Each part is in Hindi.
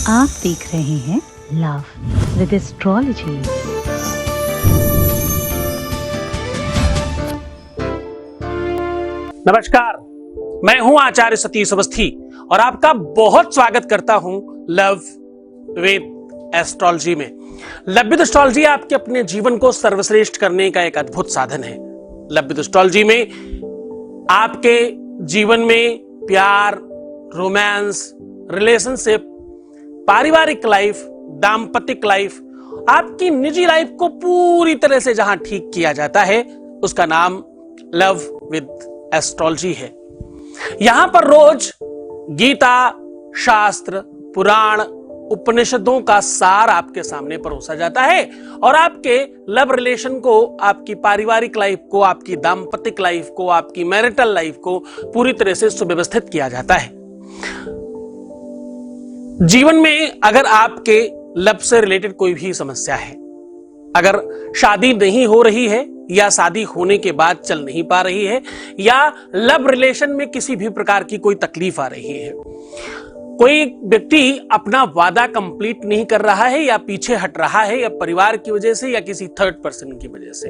आप देख रहे हैं लव विद एस्ट्रोलॉजी। नमस्कार, मैं हूं आचार्य सतीश अवस्थी और आपका बहुत स्वागत करता हूं लव विद एस्ट्रोलॉजी में। लव विद एस्ट्रोलॉजी आपके अपने जीवन को सर्वश्रेष्ठ करने का एक अद्भुत साधन है। लव विद एस्ट्रोलॉजी में आपके जीवन में प्यार, रोमांस, रिलेशनशिप, पारिवारिक लाइफ, दाम्पतिक लाइफ, आपकी निजी लाइफ को पूरी तरह से जहां ठीक किया जाता है उसका नाम लव विद एस्ट्रोलॉजी है। यहां पर रोज गीता, शास्त्र, पुराण, उपनिषदों का सार आपके सामने परोसा जाता है और आपके लव रिलेशन को, आपकी पारिवारिक लाइफ को, आपकी दाम्पतिक लाइफ को, आपकी मैरिटल लाइफ को पूरी तरह से सुव्यवस्थित किया जाता है। जीवन में अगर आपके लव से रिलेटेड कोई भी समस्या है, अगर शादी नहीं हो रही है या शादी होने के बाद चल नहीं पा रही है, या लव रिलेशन में किसी भी प्रकार की कोई तकलीफ आ रही है, कोई व्यक्ति अपना वादा कंप्लीट नहीं कर रहा है या पीछे हट रहा है, या परिवार की वजह से या किसी थर्ड पर्सन की वजह से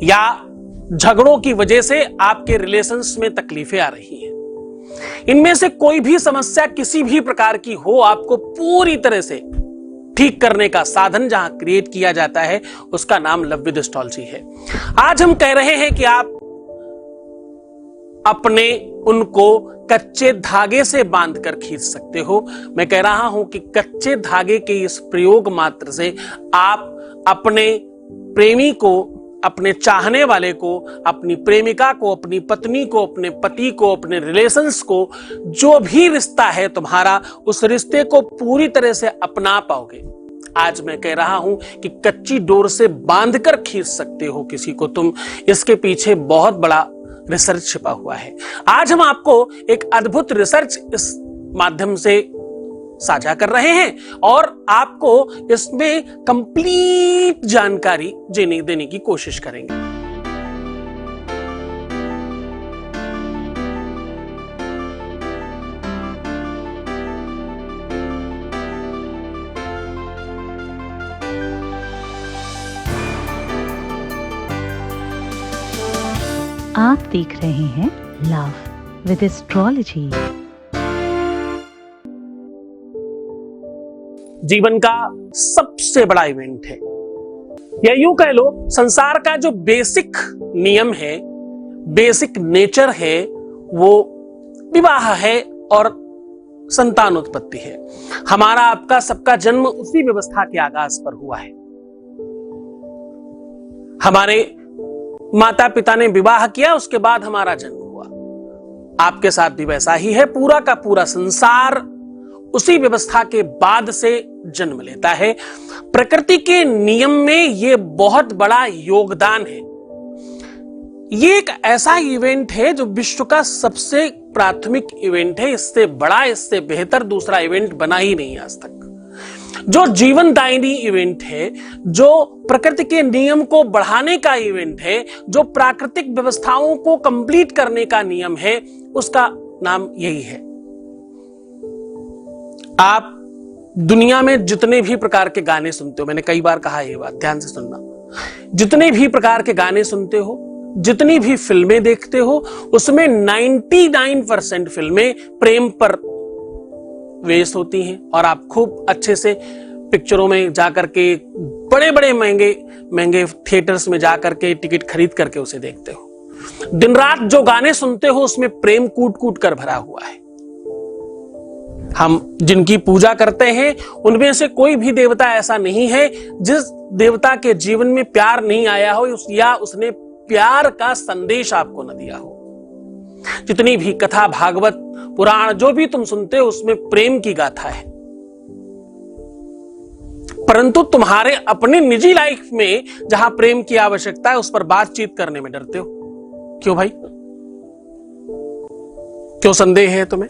या झगड़ों की वजह से आपके रिलेशंस में तकलीफें आ रही हैं, इनमें से कोई भी समस्या किसी भी प्रकार की हो, आपको पूरी तरह से ठीक करने का साधन जहां क्रिएट किया जाता है उसका नाम लव विद एस्ट्रोलॉजी है। आज हम कह रहे हैं कि आप अपने उनको कच्चे धागे से बांधकर खींच सकते हो। मैं कह रहा हूं कि कच्चे धागे के इस प्रयोग मात्र से आप अपने प्रेमी को, अपने चाहने वाले को, अपनी प्रेमिका को, अपनी पत्नी को, अपने पति को, अपने रिलेशंस को, जो भी रिश्ता है तुम्हारा, उस रिश्ते को पूरी तरह से अपना पाओगे। आज मैं कह रहा हूं कि कच्ची डोर से बांधकर खींच सकते हो किसी को तुम। इसके पीछे बहुत बड़ा रिसर्च छिपा हुआ है। आज हम आपको एक अद्भुत रिसर्च इस माध्यम से साझा कर रहे हैं और आपको इसमें कंप्लीट जानकारी देने की कोशिश करेंगे। आप देख रहे हैं लव विद एस्ट्रोलॉजी। जीवन का सबसे बड़ा इवेंट है, या यूं कह लो संसार का जो बेसिक नियम है, बेसिक नेचर है, वो विवाह है और संतान उत्पत्ति है। हमारा आपका सबका जन्म उसी व्यवस्था के आगाज पर हुआ है। हमारे माता पिता ने विवाह किया, उसके बाद हमारा जन्म हुआ। आपके साथ भी वैसा ही है। पूरा का पूरा संसार उसी व्यवस्था के बाद से जन्म लेता है। प्रकृति के नियम में यह बहुत बड़ा योगदान है। यह एक ऐसा इवेंट है जो विश्व का सबसे प्राथमिक इवेंट है। इससे बड़ा, इससे बेहतर दूसरा इवेंट बना ही नहीं आज तक। जो जीवनदायिनी इवेंट है, जो प्रकृति के नियम को बढ़ाने का इवेंट है, जो प्राकृतिक व्यवस्थाओं को कंप्लीट करने का नियम है, उसका नाम यही है। आप दुनिया में जितने भी प्रकार के गाने सुनते हो, मैंने कई बार कहा ये बात, ध्यान से सुनना, जितने भी प्रकार के गाने सुनते हो, जितनी भी फिल्में देखते हो, उसमें 99% फिल्में प्रेम पर बेस्ड होती हैं और आप खूब अच्छे से पिक्चरों में जाकर के, बड़े बड़े महंगे थिएटर्स में जाकर के टिकट खरीद करके उसे देखते हो। दिन रात जो गाने सुनते हो उसमें प्रेम कूट कूट कर भरा हुआ है। हम जिनकी पूजा करते हैं उनमें से कोई भी देवता ऐसा नहीं है जिस देवता के जीवन में प्यार नहीं आया हो या उसने प्यार का संदेश आपको न दिया हो। जितनी भी कथा, भागवत, पुराण जो भी तुम सुनते हो उसमें प्रेम की गाथा है। परंतु तुम्हारे अपने निजी लाइफ में जहां प्रेम की आवश्यकता है उस पर बातचीत करने में डरते हो। क्यों भाई? क्यों संदेह है तुम्हें?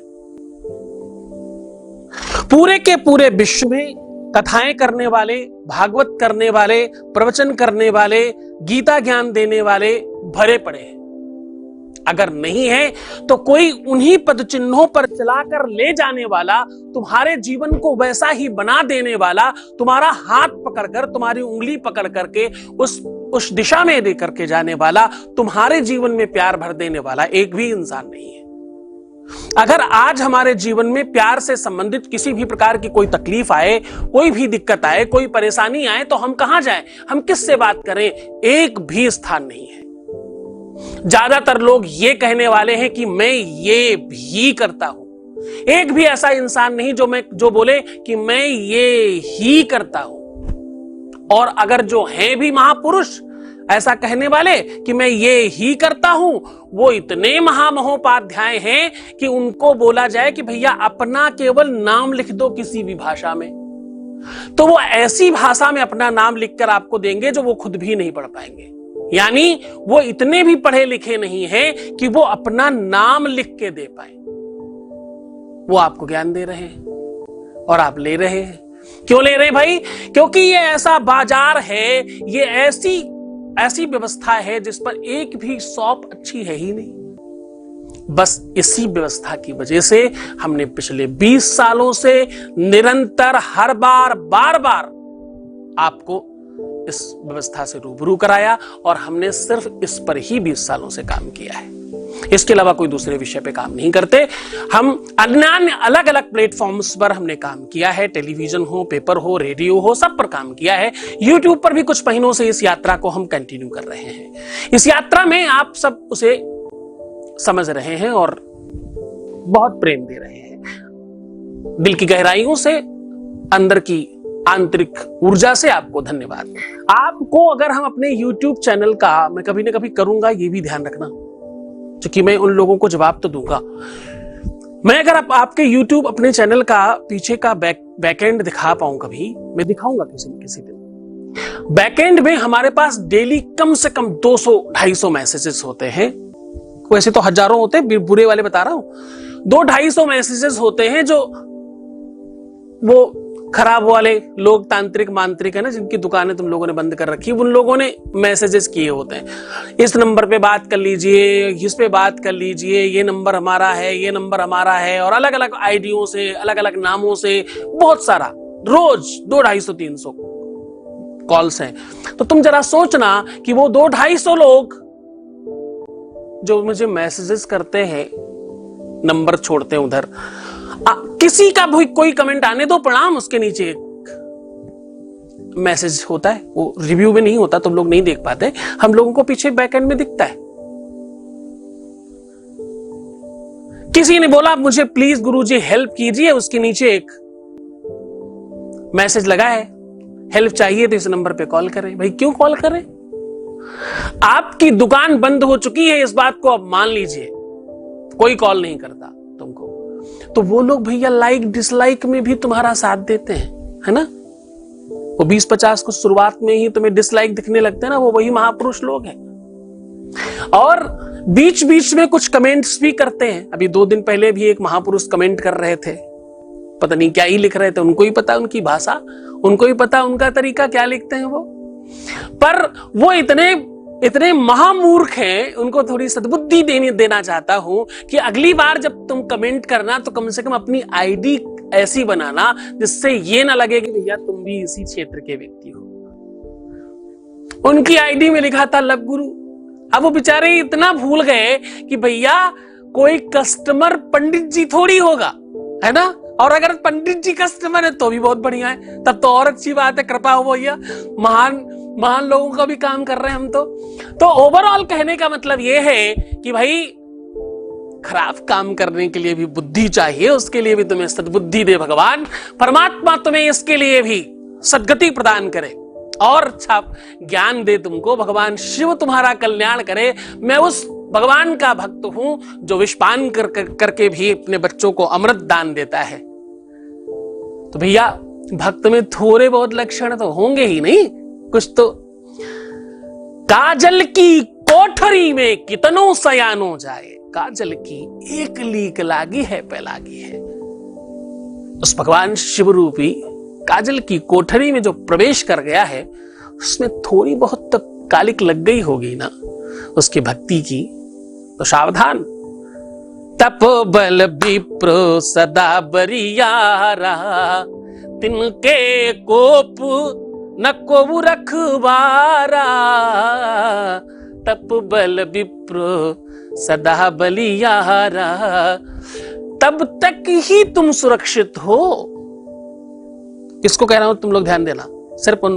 पूरे के पूरे विश्व में कथाएं करने वाले, भागवत करने वाले, प्रवचन करने वाले, गीता ज्ञान देने वाले भरे पड़े हैं। अगर नहीं है तो कोई उन्हीं पद चिन्हों पर चलाकर ले जाने वाला, तुम्हारे जीवन को वैसा ही बना देने वाला, तुम्हारा हाथ पकड़कर, तुम्हारी उंगली पकड़ करके उस दिशा में दे करके जाने वाला, तुम्हारे जीवन में प्यार भर देने वाला एक भी इंसान नहीं है। अगर आज हमारे जीवन में प्यार से संबंधित किसी भी प्रकार की कोई तकलीफ आए, कोई भी दिक्कत आए, कोई परेशानी आए, तो हम कहां जाएं? हम किससे बात करें? एक भी स्थान नहीं है। ज्यादातर लोग ये कहने वाले हैं कि मैं ये भी करता हूं। एक भी ऐसा इंसान नहीं जो बोले कि मैं ये ही करता हूं। और अगर जो है भी महापुरुष ऐसा कहने वाले कि मैं ये ही करता हूं, वो इतने महामहोपाध्याय हैं कि उनको बोला जाए कि भैया अपना केवल नाम लिख दो किसी भी भाषा में, तो वो ऐसी भाषा में अपना नाम लिखकर आपको देंगे जो वो खुद भी नहीं पढ़ पाएंगे। यानी वो इतने भी पढ़े लिखे नहीं हैं कि वो अपना नाम लिख के दे पाए। वो आपको ज्ञान दे रहे हैं और आप ले रहे हैं। क्यों ले रहे हैं भाई? क्योंकि ये ऐसा बाजार है, ये ऐसी व्यवस्था है जिस पर एक भी शॉप अच्छी है ही नहीं। बस इसी व्यवस्था की वजह से हमने पिछले 20 सालों से निरंतर हर बार आपको इस व्यवस्था से रूबरू कराया और हमने सिर्फ इस पर ही 20 सालों से काम किया है। इसके अलावा कोई दूसरे विषय पे काम नहीं करते। हम अन्य अलग अलग प्लेटफॉर्म्स पर हमने काम किया है, टेलीविजन हो, पेपर हो, रेडियो हो, सब पर काम किया है। यूट्यूब पर भी कुछ महीनों से इस यात्रा को हम कंटिन्यू कर रहे हैं। इस यात्रा में आप सब उसे समझ रहे हैं और बहुत प्रेम दे रहे हैं। दिल की गहराइयों से, अंदर की आंतरिक ऊर्जा से आपको धन्यवाद। आपको अगर हम अपने YouTube चैनल का, मैं कभी ना कभी करूंगा, ये भी ध्यान रखना, क्योंकि मैं उन लोगों को जवाब तो दूंगा। मैं अगर आपके YouTube अपने चैनल का पीछे का बैकएंड दिखा पाऊं, कभी मैं दिखाऊंगा किसी दिन। बैकएंड में हमारे पास डेली कम से कम 200-250 मैसेजेस होते हैं। वैसे तो हजारों होते हैं, बुरे वाले बता रहा हूं। 200-250 मैसेजेस होते हैं जो वो खराब वाले लोग, तांत्रिक मांत्रिक है ना, जिनकी दुकानें तुम लोगों ने बंद कर रखी, उन लोगों ने मैसेजेस किए होते हैं। इस नंबर पे बात कर लीजिए, इस पे बात कर लीजिए, ये नंबर हमारा है, ये नंबर हमारा है, और अलग अलग आईडियों से, अलग अलग नामों से बहुत सारा, रोज 200-250-300 कॉल्स हैं। तो तुम जरा सोचना कि वो 200-250 लोग जो मुझे मैसेजेस करते हैं, नंबर छोड़ते हैं उधर, किसी का भी कोई कमेंट आने दो, प्रणाम, उसके नीचे एक मैसेज होता है, वो रिव्यू में नहीं होता, तुम लोग नहीं देख पाते, हम लोगों को पीछे बैकएंड में दिखता है। किसी ने बोला मुझे प्लीज गुरुजी हेल्प कीजिए, उसके नीचे एक मैसेज लगा है, हेल्प चाहिए तो इस नंबर पे कॉल करें। भाई क्यों कॉल करें? आपकी दुकान बंद हो चुकी है, इस बात को आप मान लीजिए, कोई कॉल नहीं करता तुमको, तो वो लोग भैया लाइक डिसलाइक में भी तुम्हारा साथ देते हैं, है ना। वो 20-50 को शुरुआत में ही तुम्हें डिसलाइक दिखने लगते हैं ना, वो वही महापुरुष लोग हैं। और बीच बीच में कुछ कमेंट्स भी करते हैं। अभी 2 दिन पहले भी एक महापुरुष कमेंट कर रहे थे, पता नहीं क्या ही लिख रहे थे, उनको ही पता उनकी भाषा, उनको ही पता उनका तरीका क्या लिखते हैं वो। पर वो इतने महामूर्ख हैं, उनको थोड़ी सद्बुद्धि देना चाहता हूं कि अगली बार जब तुम कमेंट करना तो कम से कम अपनी आईडी ऐसी बनाना जिससे ये ना लगे कि भैया तुम भी इसी क्षेत्र के व्यक्ति हो। उनकी आईडी में लिखा था लव गुरु। अब वो बेचारे इतना भूल गए कि भैया कोई कस्टमर पंडित जी थोड़ी होगा, है ना। और अगर पंडित जी कस्टमर है तो भी बहुत बढ़िया है, तब तो और अच्छी बात है, कृपा हो भैया, महान लोगों का भी काम कर रहे हैं हम तो ओवरऑल कहने का मतलब यह है कि भाई खराब काम करने के लिए भी बुद्धि चाहिए, उसके लिए भी तुम्हें सद्बुद्धि दे भगवान। परमात्मा तुम्हें इसके लिए भी सद्गति प्रदान करे और अच्छा ज्ञान दे तुमको। भगवान शिव तुम्हारा कल्याण करे। मैं उस भगवान का भक्त हूं जो विषपान करके भी अपने बच्चों को अमृत दान देता है। तो भैया भक्त में थोड़े बहुत लक्षण तो होंगे ही नहीं, कुछ तो। काजल की कोठरी में कितनों सयानो जाए, काजल की एक लीक लागी है पैलागी है। उस भगवान शिव रूपी काजल की कोठरी में जो प्रवेश कर गया है, उसमें थोड़ी बहुत तो कालिक लग गई होगी ना उसकी भक्ति की, तो सावधान। तप बल विप्र सदा बरियारा, तिनके कोप न को रखवारा। तप बल विप्र सदा बलियारा, तब तक ही तुम सुरक्षित हो। किसको कह रहा हूं तुम लोग ध्यान देना, सिर्फ उन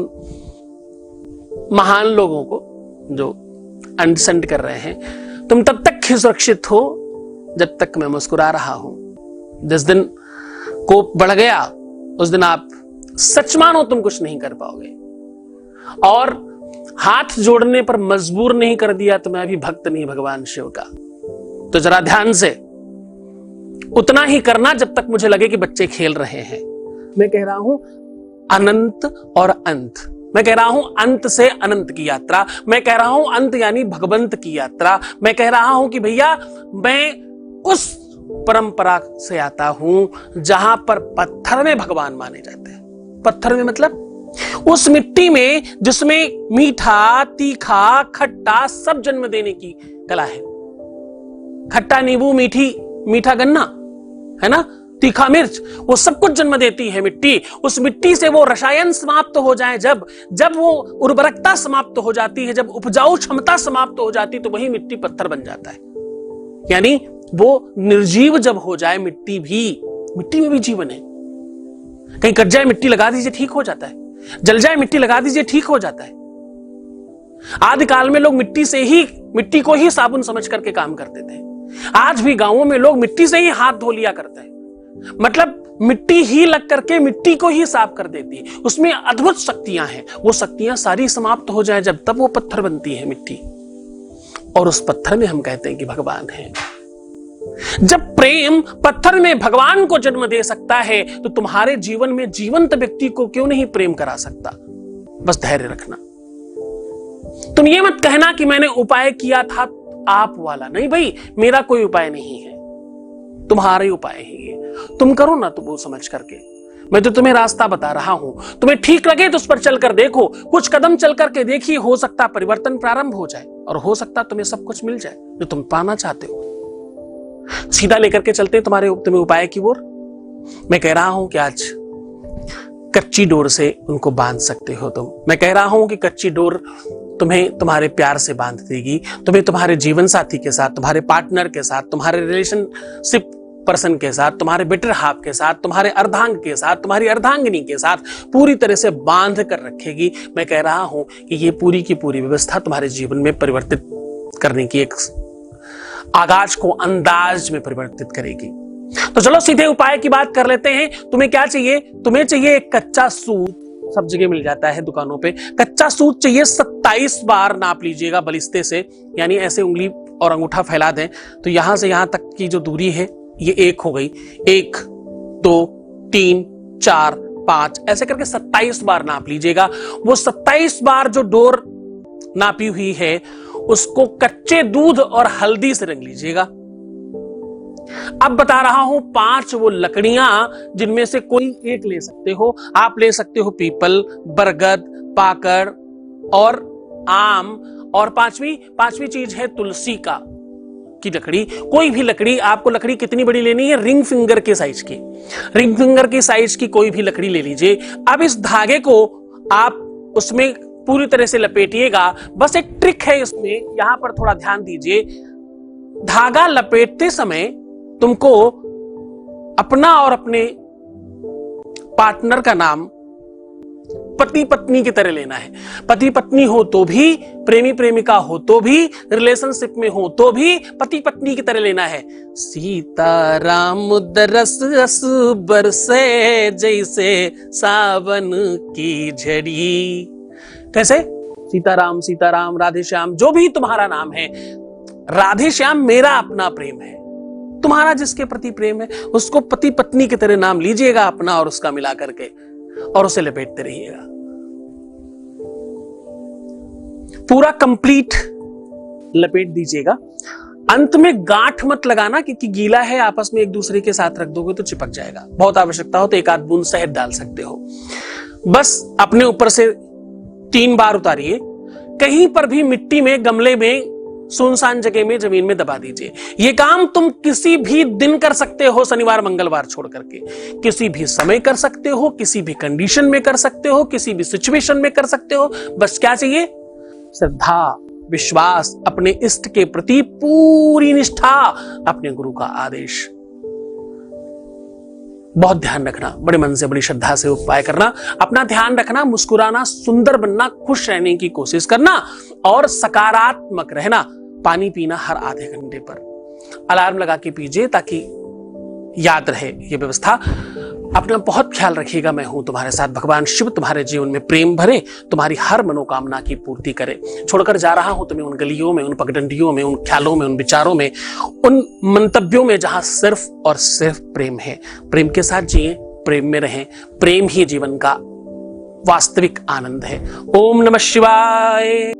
महान लोगों को जो अंडरस्टैंड कर रहे हैं। तुम तब तक ही सुरक्षित हो जब तक मैं मुस्कुरा रहा हूं। जिस दिन कोप बढ़ गया उस दिन आप सच मानो तुम कुछ नहीं कर पाओगे। और हाथ जोड़ने पर मजबूर नहीं कर दिया तो मैं भी भक्त नहीं भगवान शिव का। तो जरा ध्यान से उतना ही करना जब तक मुझे लगे कि बच्चे खेल रहे हैं। मैं कह रहा हूं अनंत और अंत, मैं कह रहा हूं अंत से अनंत की यात्रा, मैं कह रहा हूं अंत यानी भगवंत की यात्रा। मैं कह रहा हूं कि भैया मैं उस परंपरा से आता हूं जहां पर पत्थर में भगवान माने जाते हैं। पत्थर में मतलब उस मिट्टी में जिसमें मीठा, तीखा, खट्टा सब जन्म देने की कला है। खट्टा नींबू, मीठा गन्ना, है ना, तीखा मिर्च, वो सब कुछ जन्म देती है मिट्टी। उस मिट्टी से वो रसायन समाप्त हो जाए, जब वो उर्वरकता समाप्त हो जाती है, जब उपजाऊ क्षमता समाप्त हो जाती, तो वही मिट्टी पत्थर बन जाता है। यानी वो निर्जीव जब हो जाए, मिट्टी में भी जीवन है। कहीं कट जाए मिट्टी लगा दीजिए, ठीक हो जाता है। जल जाए मिट्टी लगा दीजिए, ठीक हो जाता है। आदिकाल में लोग मिट्टी को ही साबुन समझ करके काम करते थे। आज भी गांवों में लोग मिट्टी से ही हाथ धो लिया करते हैं। मतलब मिट्टी ही लग करके मिट्टी को ही साफ कर देती है। उसमें अद्भुत शक्तियां हैं। वो शक्तियां सारी समाप्त हो जाए जब तब वो पत्थर बनती है मिट्टी। और उस पत्थर में हम कहते हैं कि भगवान है। जब प्रेम पत्थर में भगवान को जन्म दे सकता है तो तुम्हारे जीवन में जीवंत व्यक्ति को क्यों नहीं प्रेम करा सकता। बस धैर्य रखना। तुम ये मत कहना कि मैंने उपाय किया था आप वाला। नहीं भाई, मेरा कोई उपाय नहीं है, तुम्हारा ही उपाय है ये। तुम करो ना तो वो समझ करके। मैं तो तुम्हें रास्ता बता रहा हूं, तुम्हें ठीक लगे तो उस पर चलकर देखो। कुछ कदम चल करके देखिए, हो सकता परिवर्तन प्रारंभ हो जाए और हो सकता तुम्हें सब कुछ मिल जाए जो तुम पाना चाहते हो। सीधा लेकर के चलते तुम्हें उपाय की ओर। मैं कह रहा हूं कि आज कच्ची डोर से उनको बांध सकते हो तुम। मैं कह रहा हूं कि कच्ची डोर तुम्हें तुम्हारे प्यार से बांध देगी, तुम्हें तुम्हारे जीवन साथी के साथ, तुम्हारे पार्टनर के साथ, तुम्हारे रिलेशनशिप पर्सन के साथ, तुम्हारे बेटर हाफ के साथ, तुम्हारे अर्धांग के साथ, तुम्हारी अर्धांगिनी के साथ पूरी तरह से बांध कर रखेगी। मैं कह रहा हूं कि ये पूरी की पूरी व्यवस्था तुम्हारे जीवन में परिवर्तित करने की एक आगाज को अंदाज में परिवर्तित करेगी। तो चलो सीधे उपाय की बात कर लेते हैं। तुम्हें क्या चाहिए? तुम्हें चाहिए एक कच्चा सूत, सब जगह मिल जाता है दुकानों पे। कच्चा सूत चाहिए, 27 बार नाप लीजिएगा बलिस्ते से, यानी ऐसे उंगली और अंगूठा फैला दें तो यहां से यहां तक की जो दूरी है ये 1 हो गई। 1 2 3 4 5 ऐसे करके 27 बार नाप लीजिएगा। वो 27 बार जो डोर नापी हुई है उसको कच्चे दूध और हल्दी से रंग लीजिएगा। अब बता रहा हूं 5 वो लकड़ियां जिनमें से कोई एक ले सकते हो। आप ले सकते हो पीपल, बरगद, पाकड़ और आम। और पांचवी चीज है तुलसी की लकड़ी। कोई भी लकड़ी, आपको लकड़ी कितनी बड़ी लेनी है? रिंग फिंगर के साइज की, रिंग फिंगर की साइज की कोई भी लकड़ी ले लीजिए। अब इस धागे को आप उसमें पूरी तरह से लपेटिएगा। बस एक ट्रिक है इसमें, यहां पर थोड़ा ध्यान दीजिए। धागा लपेटते समय तुमको अपना और अपने पार्टनर का नाम पति पत्नी की तरह लेना है। पति पत्नी हो तो भी, प्रेमी प्रेमिका हो तो भी, रिलेशनशिप में हो तो भी पति पत्नी की तरह लेना है। सीताराम दरस रस बरसे जैसे सावन की झड़ी। कैसे? सीताराम सीताराम, राधे श्याम, जो भी तुम्हारा नाम है, राधे श्याम मेरा अपना प्रेम है। तुम्हारा जिसके प्रति प्रेम है उसको पति पत्नी की तरह नाम लीजिएगा अपना और उसका मिला करके, और उसे लपेटते रहिएगा। पूरा कंप्लीट लपेट दीजिएगा। अंत में गांठ मत लगाना क्योंकि गीला है, आपस में एक दूसरे के साथ रख दोगे तो चिपक जाएगा। बहुत आवश्यकता हो तो 1 आध बूंद शहद डाल सकते हो। बस अपने ऊपर से 3 बार उतारिए। कहीं पर भी मिट्टी में, गमले में सुनसान जगह में जमीन में दबा दीजिए। ये काम तुम किसी भी दिन कर सकते हो, शनिवार मंगलवार छोड़ करके। किसी भी समय कर सकते हो, किसी भी कंडीशन में कर सकते हो, किसी भी सिचुएशन में कर सकते हो। बस क्या चाहिए? श्रद्धा, विश्वास, अपने इष्ट के प्रति पूरी निष्ठा, अपने गुरु का आदेश। बहुत ध्यान रखना, बड़े मन से बड़ी श्रद्धा से उपाय करना, अपना ध्यान रखना, मुस्कुराना, सुंदर बनना, खुश रहने की कोशिश करना और सकारात्मक रहना। पानी पीना हर आधे घंटे पर। अलार्म लगा के पीजिए ताकि याद रहे ये व्यवस्था। अपना बहुत ख्याल रखिएगा। मैं हूं तुम्हारे साथ। भगवान शिव तुम्हारे जीवन में प्रेम भरे, तुम्हारी हर मनोकामना की पूर्ति करे। छोड़कर जा रहा हूं तुम्हें उन गलियों में, उन पगडंडियों में, उन ख्यालों में, उन विचारों में, उन मंतव्यों में जहां सिर्फ और सिर्फ प्रेम है। प्रेम के साथ जिए, प्रेम में रहें। प्रेम ही जीवन का वास्तविक आनंद है। ओम नमः शिवाय।